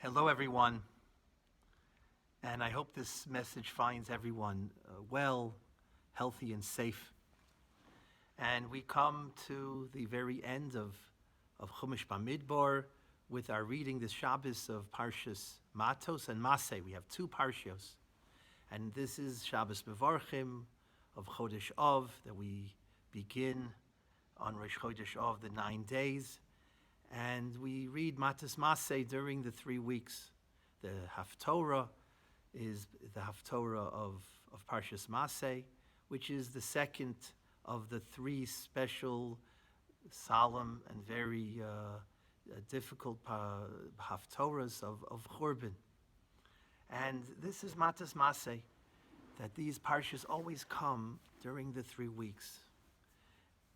Hello, everyone, and I hope this message finds everyone well, healthy, and safe. And we come to the very end of Chumash Bamidbar with our reading this Shabbos of Parshas Matos and Massei. We have two Parshios, and this is Shabbos Mevarchim of Chodesh Av that we begin on Rosh Chodesh Av, the 9 days. And we read Matos-Massei during the 3 weeks. The Haftorah is the Haftorah of Parshas Massei, which is the second of the 3 special, solemn, and very difficult Haftorahs of Churban. And this is Matos-Massei, that these Parshas always come during the 3 weeks.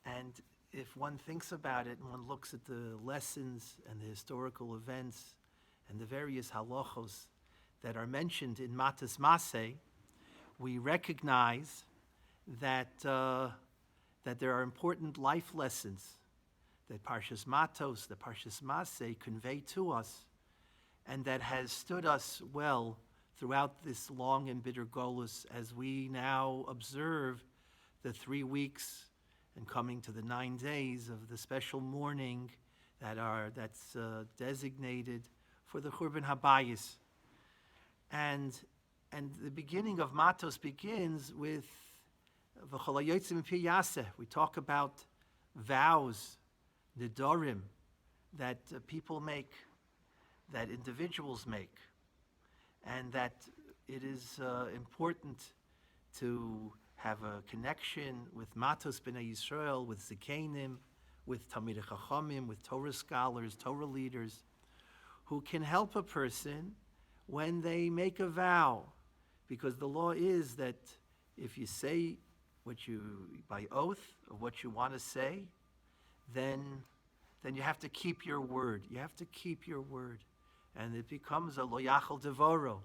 And if one thinks about it and one looks at the lessons and the historical events and the various halachos that are mentioned in Matos-Massei, we recognize that there are important life lessons that Parshas Matos, the Parshas Massei convey to us, and that has stood us well throughout this long and bitter golus as we now observe the 3 weeks and coming to the 9 days of the special mourning that's designated for the Churban Habayis. And the beginning of Matos begins with V'chol hayotzim pi yaseh. We talk about vows, nidorim, that people make, that individuals make, and that it is important to have a connection with Matos B'nai Yisrael, with Zikenim, with Talmidei Chachamim, with Torah scholars, Torah leaders, who can help a person when they make a vow. Because the law is that if you say by oath, of what you want to say, then you have to keep your word. You have to keep your word. And it becomes a lo yachal devoro,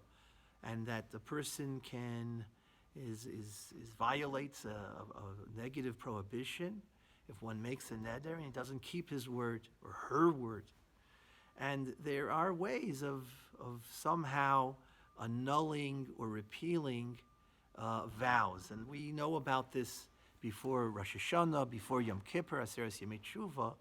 and that the person violates a negative prohibition if one makes a neder and he doesn't keep his word or her word. And there are ways of somehow annulling or repealing vows. And we know about this before Rosh Hashanah, before Yom Kippur, Aseres Yemei Tshuva.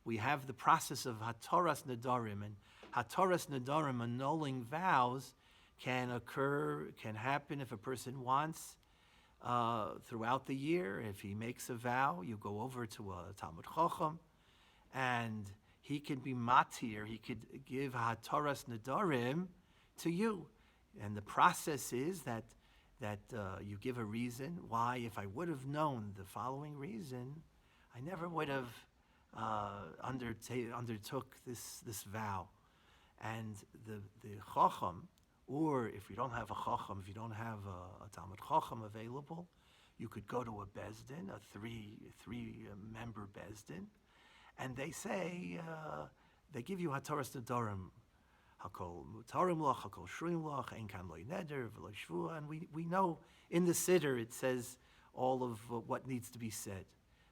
We have the process of Hatoras Nedarim. And Hatoras Nedarim, annulling vows, can happen if a person wants throughout the year. If he makes a vow, you go over to a Talmud Chacham, and he can be matir, he could give Hatoras Nedarim to you. And the process is that you give a reason why. If I would have known the following reason, I never would have undertook this vow. And the Chacham, or if you don't have a Chacham, if you don't have a Talmud Chacham available, you could go to a Bezdin, a three-member Bezdin, and they say, they give you Hatoras Nedarim, Hakol Mutarim Lach, Hakol Shruim Lach, Ein Kan Loy Neder, V'lo Shvua, and we know in the Siddur it says all of what needs to be said.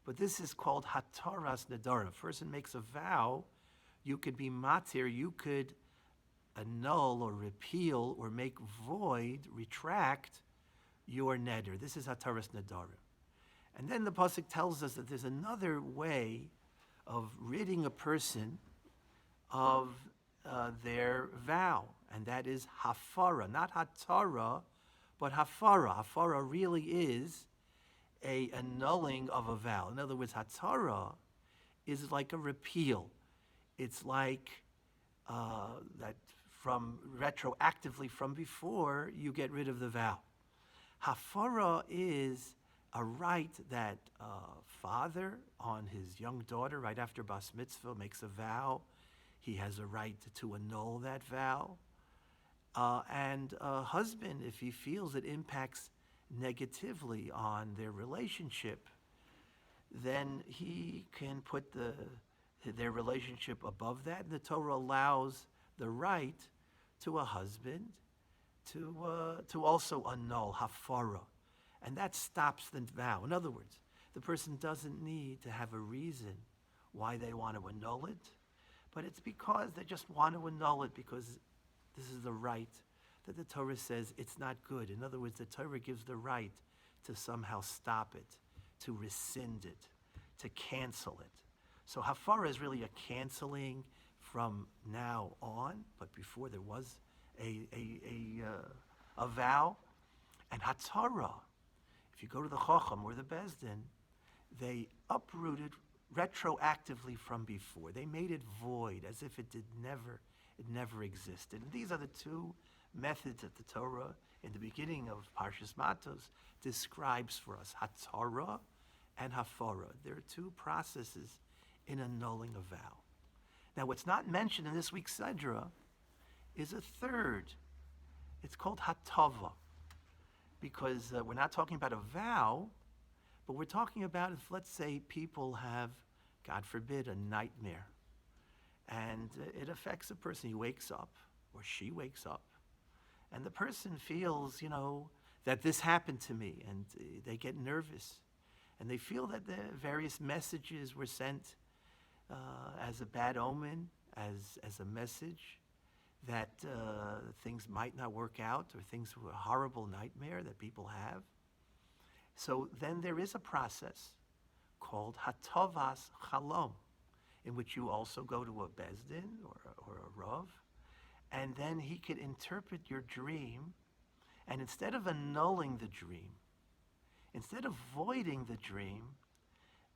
But this is called Hatoras Nedarim. If a person makes a vow, you could be matir, you could annul or repeal or make void, retract your neder. This is Hataras Nedarim. And then the pasuk tells us that there's another way of ridding a person of their vow, and that is hafara, not hatara, but hafara. Hafara really is a annulling of a vow. In other words, hatara is like a repeal. It's like that from retroactively from before you get rid of the vow. Hafara is a right that a father on his young daughter right after bas mitzvah makes a vow. He has a right to annul that vow. And a husband, if he feels it impacts negatively on their relationship, then he can put their relationship above that. And the Torah allows the right to a husband to also annul hafara, and that stops the vow. In other words, the person doesn't need to have a reason why they want to annul it, but it's because they just want to annul it because This is the right that the Torah says it's not good. In other words, the Torah gives the right to somehow stop it, to rescind it, to cancel it. So hafara is really a canceling from now on, but before there was a vow. And hatzara, if you go to the Chacham or the Bezdin, they uprooted retroactively from before. They made it void, as if it never existed. And these are the two methods that the Torah, in the beginning of Parshas Matos, describes for us: hatzara and hafara. There are two processes in annulling a vow. Now, what's not mentioned in this week's Sedra is a third. It's called hatava, because we're not talking about a vow, but we're talking about if, let's say, people have, God forbid, a nightmare, and it affects a person. He wakes up, or she wakes up, and the person feels, that this happened to me, and they get nervous, and they feel that the various messages were sent as a bad omen, as a message that things might not work out, or things were a horrible nightmare that people have. So then there is a process called hatavas chalom, in which you also go to a bezdin or a rav, and then he could interpret your dream, and instead of annulling the dream, instead of voiding the dream,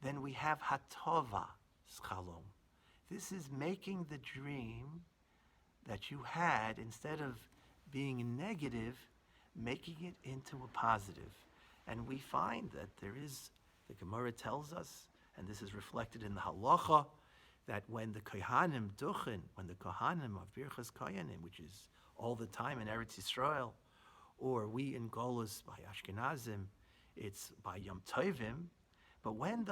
then we have hatava chalom. This is making the dream that you had, instead of being negative, making it into a positive. And we find that there is, the Gemara tells us, and this is reflected in the halacha, that when the kohanim duchen, when the kohanim of Birchas Kohanim, which is all the time in Eretz Yisrael, or we in Golus by Ashkenazim, it's by Yom Tovim, but when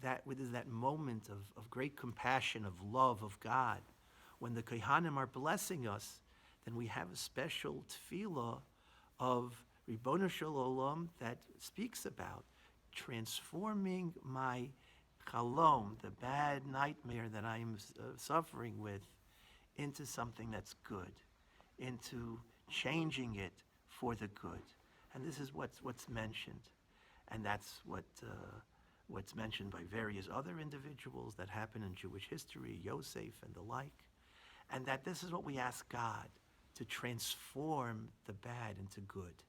there's that moment of great compassion, of love of God, when the kohanim are blessing us, then we have a special tefillah of Ribono Shel Olam that speaks about transforming my chalom, the bad nightmare that I'm suffering with, into something that's good, into changing it for the good. And this is what's mentioned. And that's what's mentioned by various other individuals that happen in Jewish history, Yosef and the like. And that this is what we ask God, to transform the bad into good.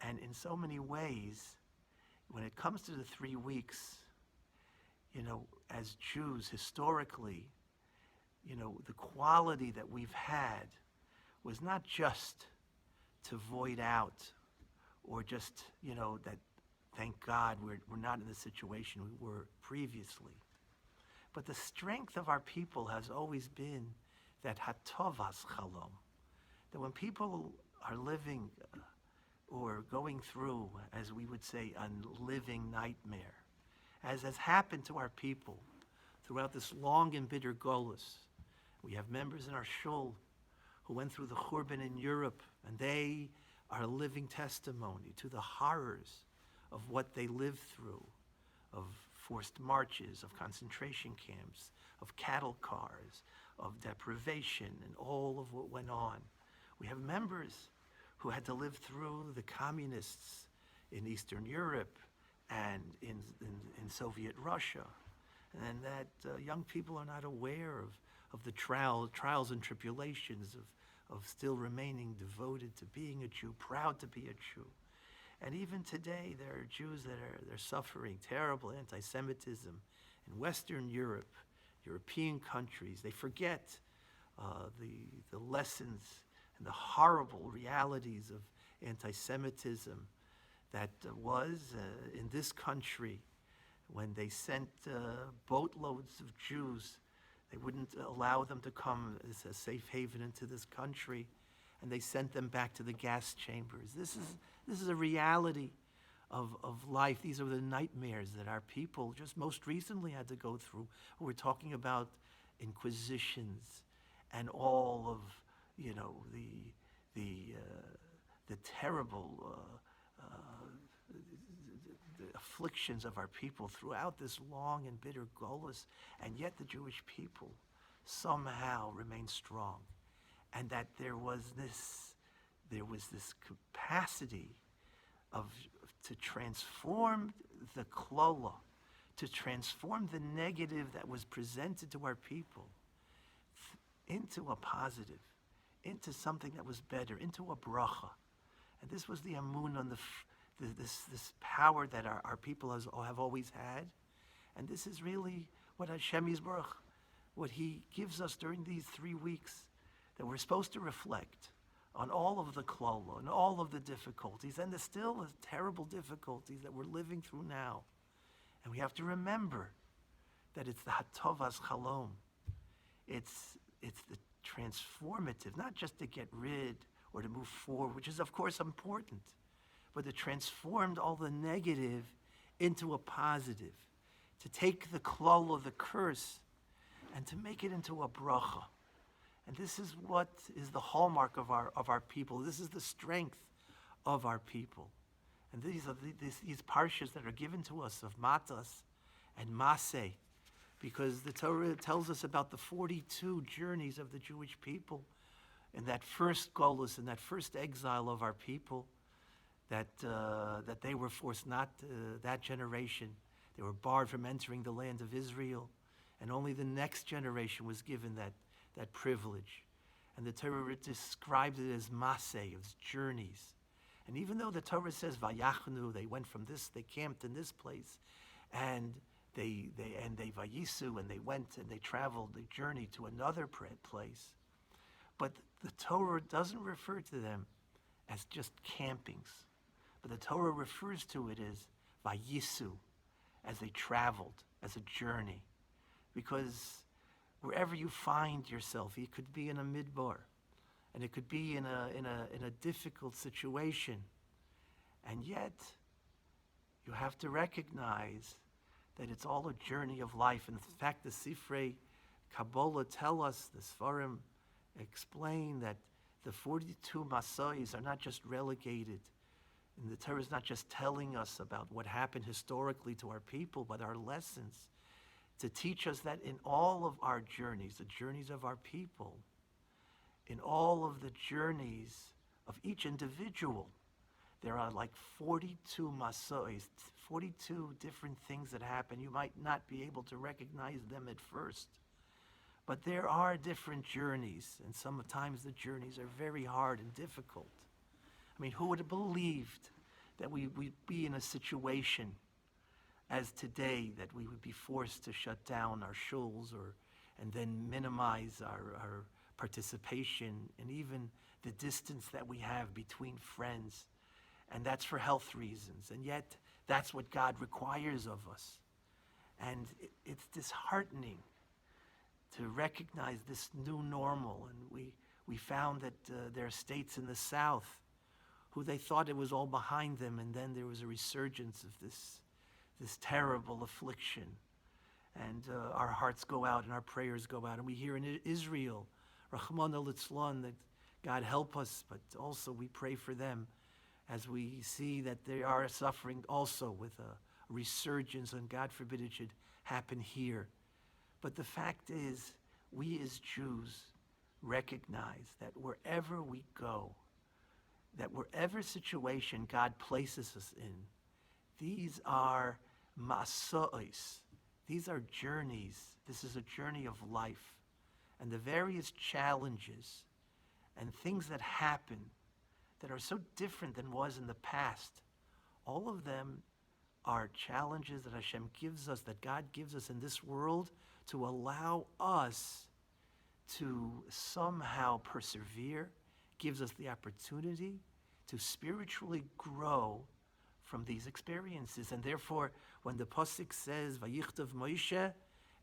And in so many ways, when it comes to the 3 weeks, as Jews, historically, the quality that we've had was not just to void out, or just, that thank God we're not in the situation we were previously. But the strength of our people has always been that hatovas chalom, that when people are living or going through, as we would say, a living nightmare, as has happened to our people throughout this long and bitter golus. We have members in our shul who went through the Churban in Europe, and they are a living testimony to the horrors of what they lived through, of forced marches, of concentration camps, of cattle cars, of deprivation, and all of what went on. We have members who had to live through the communists in Eastern Europe and in Soviet Russia, and that young people are not aware of the trials and tribulations of still remaining devoted to being a Jew, proud to be a Jew. And even today, there are Jews they're suffering terrible anti-Semitism in Western Europe, European countries. They forget the lessons and the horrible realities of anti-Semitism that was in this country when they sent boatloads of Jews. They wouldn't allow them to come as a safe haven into this country, and they sent them back to the gas chambers. This is a reality of life. These are the nightmares that our people just most recently had to go through. We're talking about inquisitions and all of the terrible the afflictions of our people throughout this long and bitter golus, and yet the Jewish people somehow remain strong. and that there was this capacity to transform the klola, to transform the negative that was presented to our people into a positive, into something that was better, into a bracha. And this was the amun on this power that our people have always had. And this is really what Hashem Yisbarach, what He gives us during these 3 weeks, that we're supposed to reflect on all of the klola and all of the difficulties, and there's still terrible difficulties that we're living through now. And we have to remember that it's the hatovas chalom. It's the transformative, not just to get rid or to move forward, which is of course important, but to transform all the negative into a positive, to take the klola, the curse, and to make it into a bracha. And this is what is the hallmark of our people. This is the strength of our people. And these are these parshas that are given to us of Matos and Massei, because the Torah tells us about the 42 journeys of the Jewish people, and that first golus, and that first exile of our people, that they were forced not, that generation, they were barred from entering the land of Israel, and only the next generation was given that privilege. And the Torah describes it as Massei, as journeys. And even though the Torah says Vayachnu, they went from this, they camped in this place, and they Vayisu, and they went and they traveled, they journeyed to another place. But the Torah doesn't refer to them as just campings, but the Torah refers to it as Vayisu, as they traveled, as a journey. Because wherever you find yourself, it could be in a midbar, and it could be in a difficult situation, and yet you have to recognize that it's all a journey of life. And in fact, the Sifrei Kabbalah tell us, the Sfarim explain that the 42 Masais are not just relegated, and the Torah is not just telling us about what happened historically to our people, but our lessons, to teach us that in all of our journeys, the journeys of our people, in all of the journeys of each individual, there are like 42 masais, 42 different things that happen. You might not be able to recognize them at first, but there are different journeys, and sometimes the journeys are very hard and difficult. I mean, who would have believed that we'd be in a situation as today, that we would be forced to shut down our shuls and then minimize our participation, and even the distance that we have between friends, and that's for health reasons, and yet that's what God requires of us. And it's disheartening to recognize this new normal. And we found that there are states in the South who they thought it was all behind them, and then there was a resurgence of this terrible affliction. And our hearts go out and our prayers go out. And we hear in Israel, Rahman al-Itzlan, that God help us, but also we pray for them as we see that they are suffering also with a resurgence, and God forbid it should happen here. But the fact is, we as Jews recognize that wherever we go, that wherever situation God places us in, these are masa'is. These are journeys. This is a journey of life. And the various challenges and things that happen that are so different than was in the past, all of them are challenges that Hashem gives us, that God gives us in this world to allow us to somehow persevere, gives us the opportunity to spiritually grow from these experiences. And therefore, when the Pasuk says, Vayichtav Moshe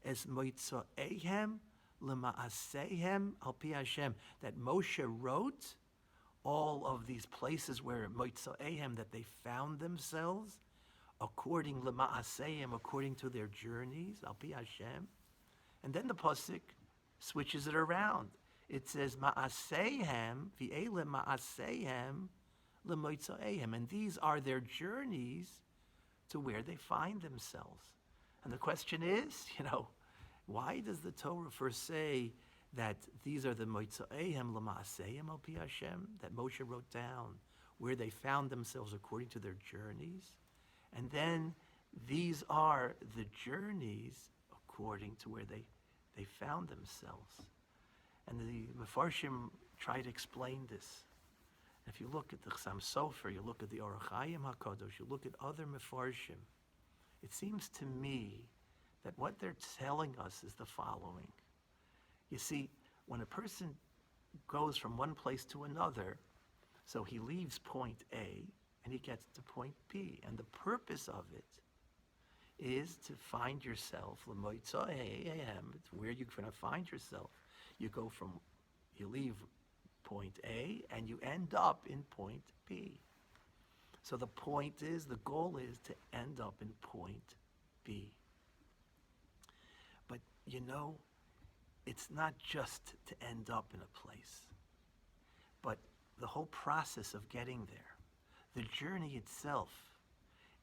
es moitzoehem lema'asehem al pi Hashem, that Moshe wrote all of these places where moitzoehem, that they found themselves, according lema'asehem, according to their journeys, al pi Hashem. And then the Pasuk switches it around. It says, ma'asehem, v'ele ma'asehem lemoitzoehem. And these are their journeys to where they find themselves. And the question is, why does the Torah first say that these are the Moitzoehem Lamaaseim al Pi Hashem that Moshe wrote down, where they found themselves according to their journeys. And then these are the journeys according to where they found themselves. And the Mefarshim try to explain this. If you look at the Chassam Sofer, you look at the Orach Chaim HaKadosh, you look at other Mefarshim, it seems to me that what they're telling us is the following. You see, when a person goes from one place to another, so he leaves point A and he gets to point B, and the purpose of it is to find yourself, it's where you're going to find yourself. You leave point A and you end up in point B. So the goal is to end up in point B. But it's not just to end up in a place, but the whole process of getting there. The journey itself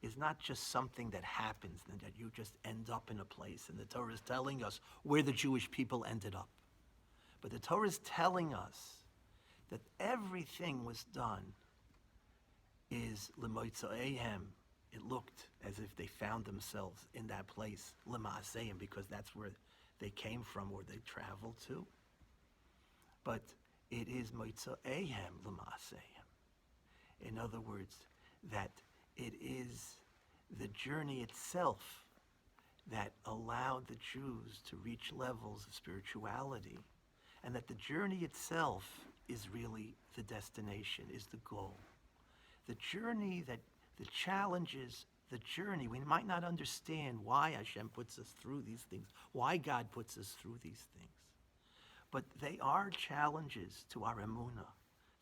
is not just something that happens and that you just end up in a place. And the Torah is telling us where the Jewish people ended up. But the Torah is telling us that everything was done is l'moitzoehem. It looked as if they found themselves in that place, l'maaseim, because that's where they came from or they traveled to. But it is moitzoehem l'maaseim. In other words, that it is the journey itself that allowed the Jews to reach levels of spirituality, and that the journey itself is really the destination, is the goal. The journey, that the challenges, the journey, we might not understand why Hashem puts us through these things, why God puts us through these things, but they are challenges to our emunah.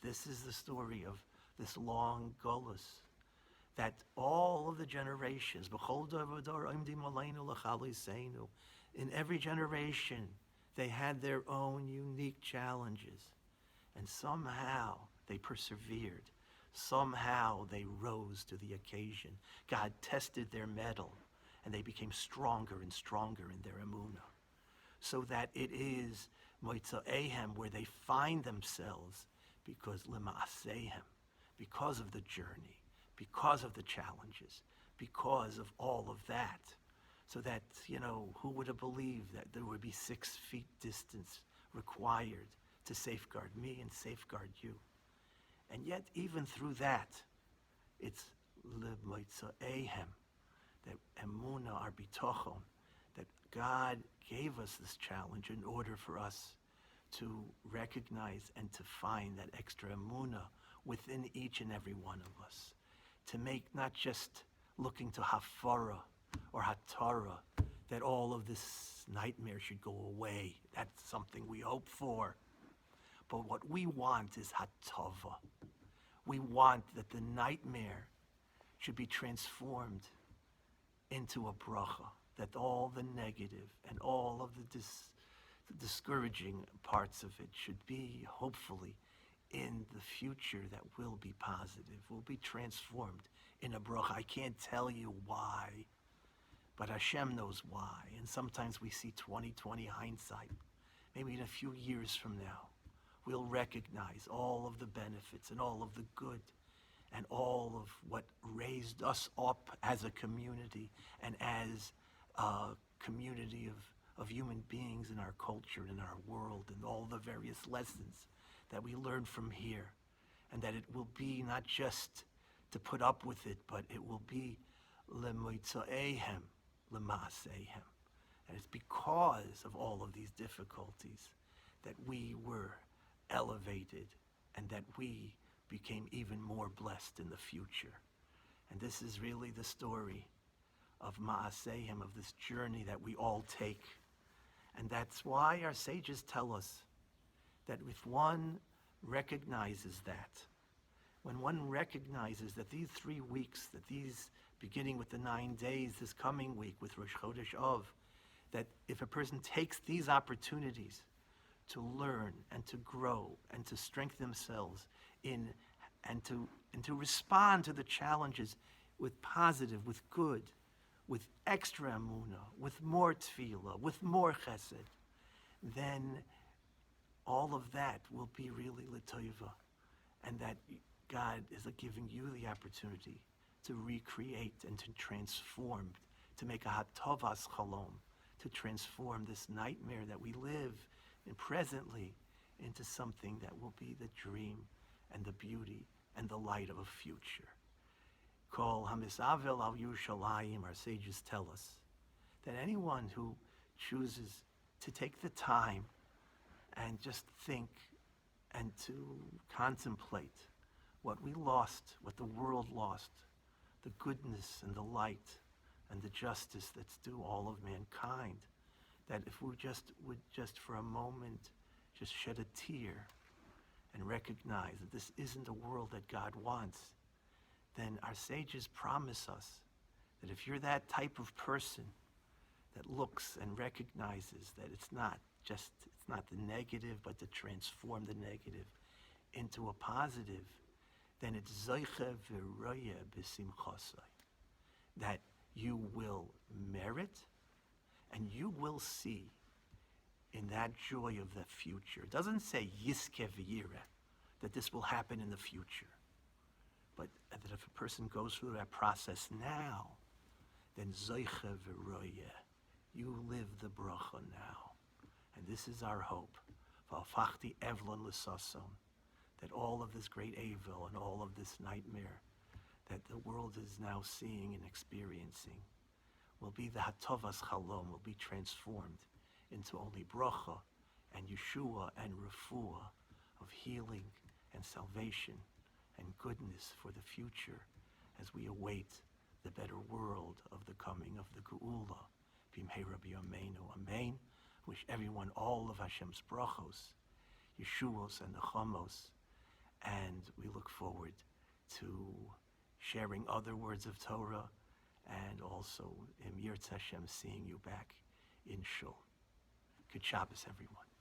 This is the story of this long golus, that all of the generations, in every generation, they had their own unique challenges. And somehow they persevered. Somehow they rose to the occasion. God tested their mettle, and they became stronger and stronger in their emunah. So that it is moitzoehem, where they find themselves, because lemaasehem, because of the journey, because of the challenges, because of all of that. So that, who would have believed that there would be 6 feet distance required to safeguard me and safeguard you? And yet, even through that, it's l'moitzoehem, that emuna, our bitochon, that God gave us this challenge in order for us to recognize and to find that extra emuna within each and every one of us, to make not just looking to hafara or hatara, that all of this nightmare should go away. That's something we hope for. But what we want is hatava. We want that the nightmare should be transformed into a bracha, that all the negative and all of the discouraging parts of it should be, hopefully, in the future that will be positive, will be transformed in a bracha. I can't tell you why, but Hashem knows why. And sometimes we see 20/20 hindsight. Maybe in a few years from now, we'll recognize all of the benefits and all of the good and all of what raised us up as a community and as a community of human beings in our culture, in our world, and all the various lessons that we learn from here. And that it will be not just to put up with it, but it will be lemoitzoehem, lemaasehem. And it's because of all of these difficulties that we were elevated and that we became even more blessed in the future. And this is really the story of Ma'aseihem, of this journey that we all take. And that's why our sages tell us that if one recognizes that, when one recognizes that these 3 weeks, that these, beginning with the 9 days, this coming week with Rosh Chodesh Av, that if a person takes these opportunities to learn and to grow and to strengthen themselves in and to respond to the challenges with positive, with good, with extra emunah, with more tefillah, with more chesed, then all of that will be really l'toiva, and that God is giving you the opportunity to recreate and to transform, to make a hatovas chalom, to transform this nightmare that we live in presently into something that will be the dream and the beauty and the light of a future. Kol hamisavel al Yerushalayim, our sages tell us that anyone who chooses to take the time and just think and to contemplate what we lost, what the world lost, the goodness and the light and the justice that's due all of mankind, that if we would just for a moment just shed a tear and recognize that this isn't the world that God wants, then our sages promise us that if you're that type of person that looks and recognizes that it's not the negative, but to transform the negative into a positive, then it's Zoiche v'roye b'simchasai, that you will merit and you will see in that joy of the future. It doesn't say yiske v'yireh, that this will happen in the future, but that if a person goes through that process now, then Zoiche v'roye, you live the bracha now. And this is our hope. V'alfachti evlon l'sason, that all of this great evil and all of this nightmare that the world is now seeing and experiencing will be the hatovas chalom, will be transformed into only bracha and Yeshua and refuah of healing and salvation and goodness for the future as we await the better world of the coming of the Geula. B'mheira b'yameinu, amen. Wish everyone all of Hashem's brachos, Yeshuos and Nechamos, and we look forward to sharing other words of Torah and also, Im Yirtz Hashem, seeing you back in Shul. Good Shabbos, everyone.